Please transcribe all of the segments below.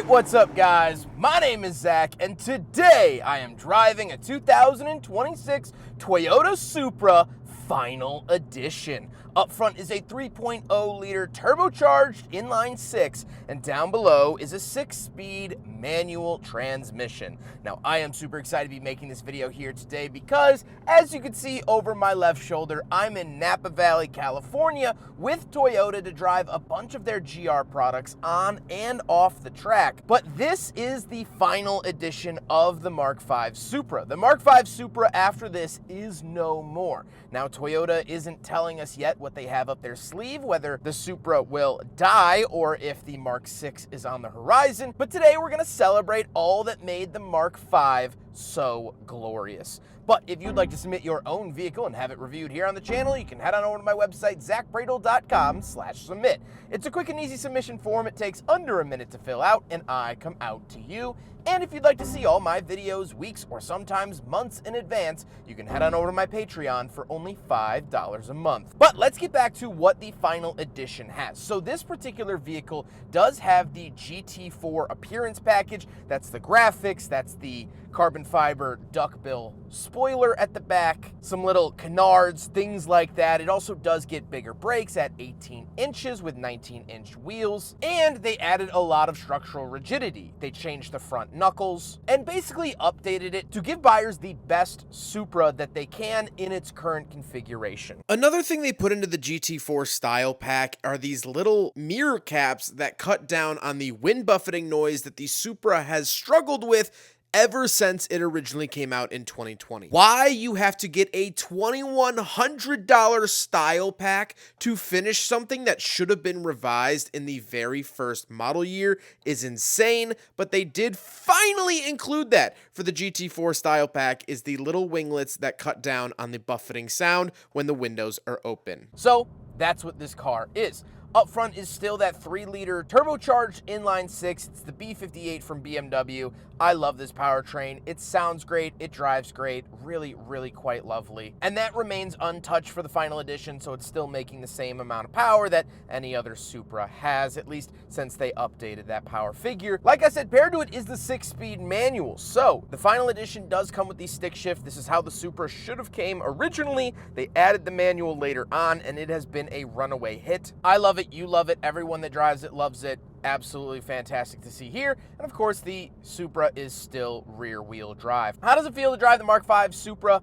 Alright, what's up guys? My name is Zach, and today I am driving a 2026 Toyota Supra Final Edition. Up front is a 3.0 liter turbocharged inline 6, and down below is a 6-speed manual transmission. Now, I am super excited to be making this video here today because, as you can see over my left shoulder, I'm in Napa Valley, California with Toyota to drive a bunch of their GR products on and off the track. But this is the final edition of the Mark V Supra. The Mark V Supra after this is no more. Now, Toyota isn't telling us yet what they have up their sleeve, whether the Supra will die or if the Mark VI is on the horizon. But today we're going to celebrate all that made the Mark V so glorious. But if you'd like to submit your own vehicle and have it reviewed here on the channel, you can head on over to my website, zachbradel.com/submit. It's a quick and easy submission form. It takes under a minute to fill out, and I come out to you. And if you'd like to see all my videos weeks or sometimes months in advance, you can head on over to my Patreon for only $5 a month. But let's get back to what the final edition has. So this particular vehicle does have the GT4 appearance package. That's the graphics, that's the carbon fiber duckbill spoiler at the back, some little canards, things like that. It also does get bigger brakes at 18 inches with 19-inch wheels, and they added a lot of structural rigidity. They changed the front knuckles and basically updated it to give buyers the best Supra that they can in its current configuration. Another thing they put into the GT4 style pack are these little mirror caps that cut down on the wind buffeting noise that the Supra has struggled with ever since it originally came out in 2020. Why you have to get a $2,100 style pack to finish something that should have been revised in the very first model year is insane, but they did finally include that for the GT4 style pack, is the little winglets that cut down on the buffeting sound when the windows are open. So that's what this car is. Up front is still that 3-liter turbocharged inline 6. It's the B58 from BMW. I love this powertrain. It sounds great. It drives great. Really, really quite lovely. And that remains untouched for the final edition, so it's still making the same amount of power that any other Supra has, at least since they updated that power figure. Like I said, paired to it is the 6-speed manual. So the final edition does come with the stick shift. This is how the Supra should have came originally. They added the manual later on, and it has been a runaway hit. I love it. You love it. Everyone that drives it loves it. Absolutely fantastic to see here. And of course, the Supra is still rear-wheel drive. How does it feel to drive the Mark V Supra?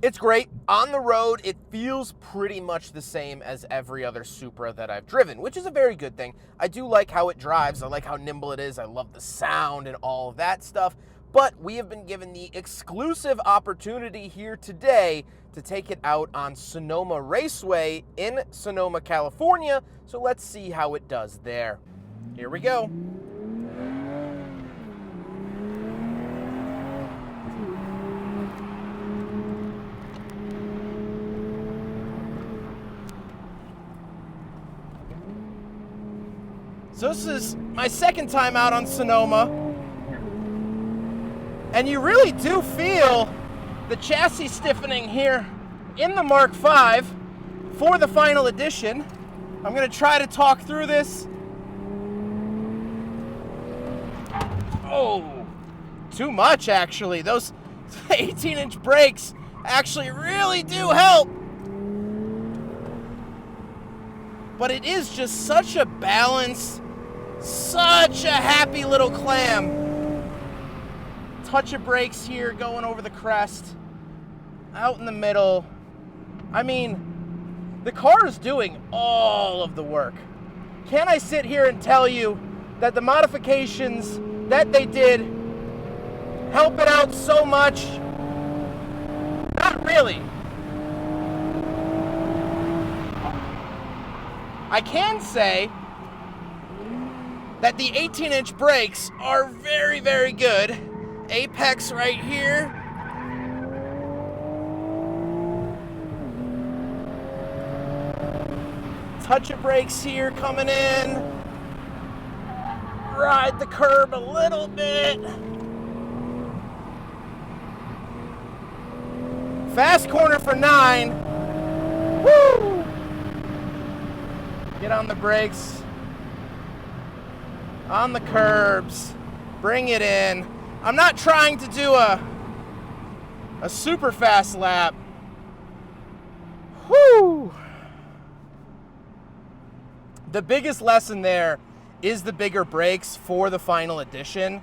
It's great. On the road, it feels pretty much the same as every other Supra that I've driven, which is a very good thing. I do like how it drives. I like how nimble it is. I love the sound and all of that stuff. But we have been given the exclusive opportunity here today to take it out on Sonoma Raceway in Sonoma, California. So let's see how it does there. Here we go. So this is my second time out on Sonoma, and you really do feel the chassis stiffening here in the Mark V for the final edition. I'm going to try to talk through this. Oh, too much actually. Those 18-inch brakes actually really do help. But it is just such a balanced, such a happy little clam. Touch of brakes here going over the crest, out in the middle. I mean, the car is doing all of the work. Can I sit here and tell you that the modifications that they did help it out so much? Not really. I can say that the 18-inch brakes are very, very good. Apex right here. Touch of brakes here coming in. Ride the curb a little bit. Fast corner for 9. Woo! Get on the brakes. On the curbs. Bring it in. I'm not trying to do a super fast lap. Whew. The biggest lesson there is the bigger brakes for the final edition.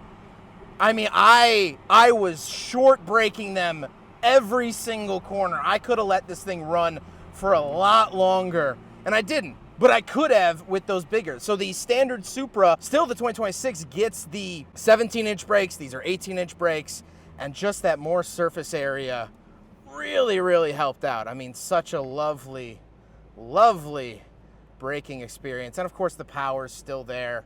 I mean, I was short braking them every single corner. I could have let this thing run for a lot longer, and I didn't. But I could have with those bigger. So the standard Supra, still the 2026, gets the 17-inch brakes. These are 18-inch brakes. And just that more surface area really, really helped out. I mean, such a lovely, lovely braking experience. And of course, the power's still there.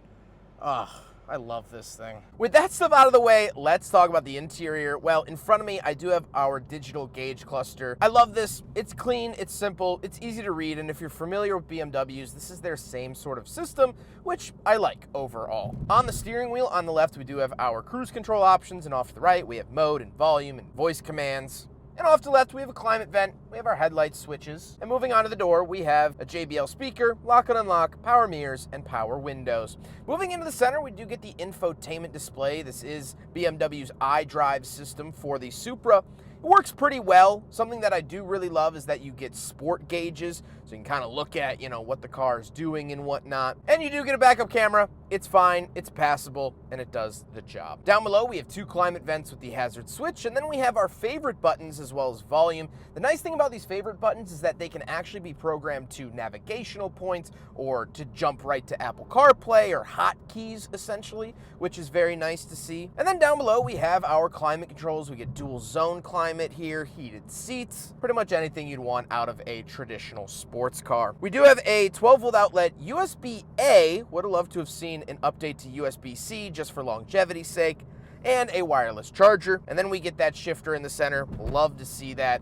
Ugh. I love this thing. With that stuff out of the way, let's talk about the interior. Well, in front of me, I do have our digital gauge cluster. I love this. It's clean, it's simple, it's easy to read, and if you're familiar with BMWs, this is their same sort of system, which I like overall. On the steering wheel, on the left, we do have our cruise control options, and off to the right, we have mode and volume and voice commands. And off to the left, we have a climate vent, we have our headlight switches, and moving on to the door, we have a JBL speaker, lock and unlock, power mirrors, and power windows. Moving into the center, we do get the infotainment display. This is BMW's iDrive system for the Supra. It works pretty well. Something that I do really love is that you get sport gauges, so you can kind of look at, what the car is doing and whatnot. And you do get a backup camera. It's fine, it's passable, and it does the job. Down below, we have 2 climate vents with the hazard switch, and then we have our favorite buttons as well as volume. The nice thing about these favorite buttons is that they can actually be programmed to navigational points or to jump right to Apple CarPlay or hotkeys, essentially, which is very nice to see. And then down below, we have our climate controls. We get dual zone climate here, heated seats, pretty much anything you'd want out of a traditional sports car. We do have a 12-volt outlet, USB-A. Would have loved to have seen an update to USB-C just for longevity's sake, and a wireless charger. And then we get that shifter in the center. Love to see that.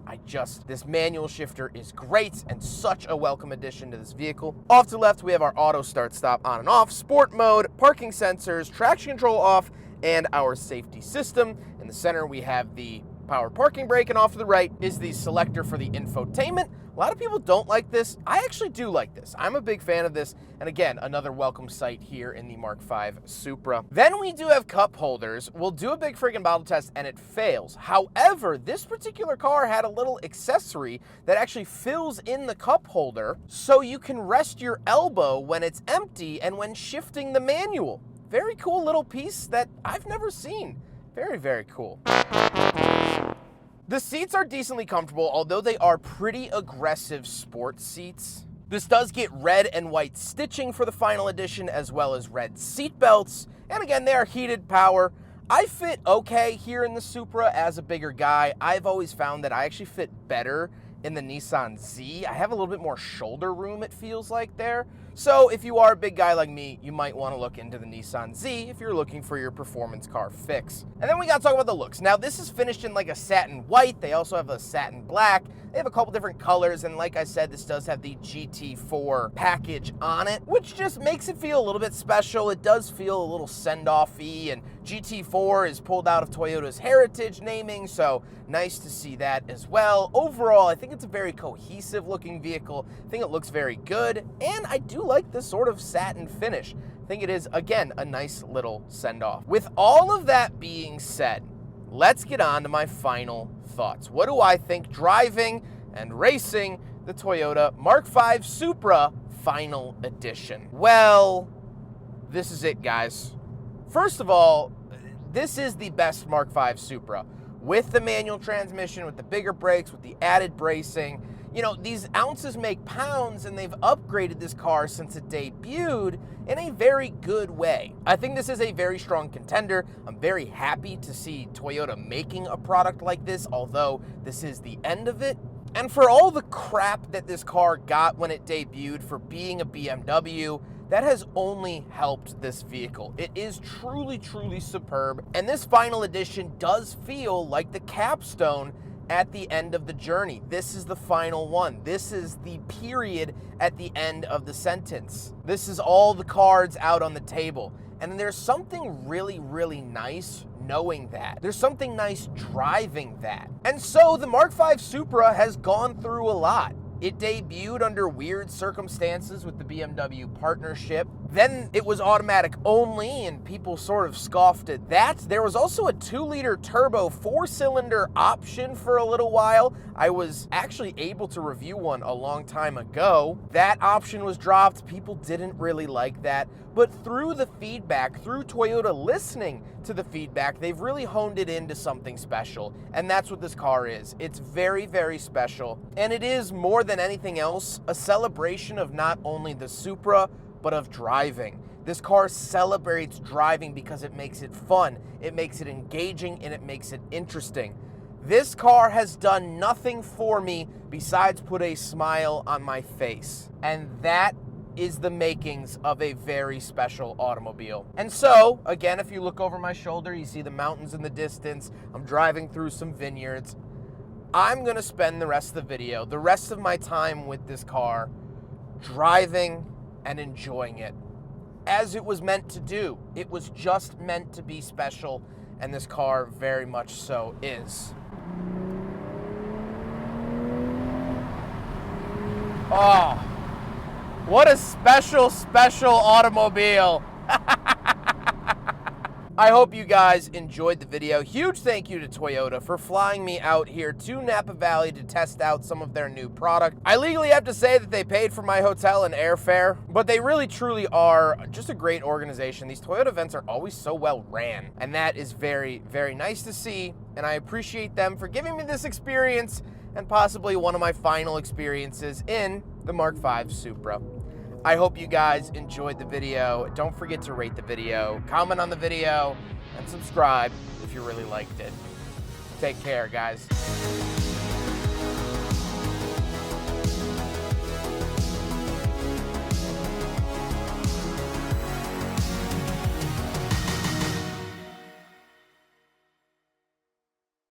This manual shifter is great and such a welcome addition to this vehicle. Off to the left, we have our auto start stop on and off, sport mode, parking sensors, traction control off, and our safety system. In the center, we have the power parking brake, and off to the right is the selector for the infotainment. A lot of people don't like this. I actually do like this. I'm a big fan of this. And again, another welcome sight here in the Mark V Supra. Then we do have cup holders. We'll do a big friggin' bottle test and it fails. However, this particular car had a little accessory that actually fills in the cup holder so you can rest your elbow when it's empty and when shifting the manual. Very cool little piece that I've never seen. Very, very cool. The seats are decently comfortable, although they are pretty aggressive sports seats. This does get red and white stitching for the final edition, as well as red seat belts. And again, they are heated power. I fit okay here in the Supra as a bigger guy. I've always found that I actually fit better in the Nissan Z. I have a little bit more shoulder room, it feels like there. So if you are a big guy like me, you might want to look into the Nissan Z if you're looking for your performance car fix. And then we got to talk about the looks. Now this is finished in like a satin white. They also have a satin black. They have a couple different colors, and like I said, this does have the GT4 package on it, which just makes it feel a little bit special. It does feel a little send-off-y, and GT4 is pulled out of Toyota's heritage naming, so nice to see that as well. Overall, I think it's a very cohesive looking vehicle. I think it looks very good, and I do like this sort of satin finish. I think it is, again, a nice little send-off. With all of that being said, let's get on to my final thoughts. What do I think driving and racing the Toyota Mark V Supra Final Edition? Well, this is it, guys. First of all, this is the best Mark V Supra. With the manual transmission, with the bigger brakes, with the added bracing. You know, these ounces make pounds, and they've upgraded this car since it debuted in a very good way. I think this is a very strong contender. I'm very happy to see Toyota making a product like this, although this is the end of it. And for all the crap that this car got when it debuted for being a BMW, that has only helped this vehicle. It is truly, truly superb, and this final edition does feel like the capstone at the end of the journey. This is the final one. This is the period at the end of the sentence. This is all the cards out on the table. And there's something really, really nice knowing that. There's something nice driving that. And so the Mark V Supra has gone through a lot. It debuted under weird circumstances with the BMW partnership. Then it was automatic only, and people sort of scoffed at that. There was also a 2-liter turbo 4-cylinder option for a little while. I was actually able to review one a long time ago. That option was dropped. People didn't really like that. But through the feedback, through Toyota listening to the feedback, they've really honed it into something special. And that's what this car is. It's very, very special. And it is, more than anything else, a celebration of not only the Supra, but of driving. This car celebrates driving because it makes it fun, it makes it engaging, and it makes it interesting. This car has done nothing for me besides put a smile on my face. And that is the makings of a very special automobile. And so, again, if you look over my shoulder, you see the mountains in the distance. I'm driving through some vineyards. I'm gonna spend the rest of the video, the rest of my time with this car, driving and enjoying it as it was meant to do. It was just meant to be special, and this car very much so is. Oh, what a special, special automobile. I hope you guys enjoyed the video. Huge thank you to Toyota for flying me out here to Napa Valley to test out some of their new product. I legally have to say that they paid for my hotel and airfare, but they really truly are just a great organization. These Toyota events are always so well ran, and that is very, very nice to see, and I appreciate them for giving me this experience and possibly one of my final experiences in the Mark V Supra. I hope you guys enjoyed the video. Don't forget to rate the video, comment on the video, and subscribe if you really liked it. Take care, guys.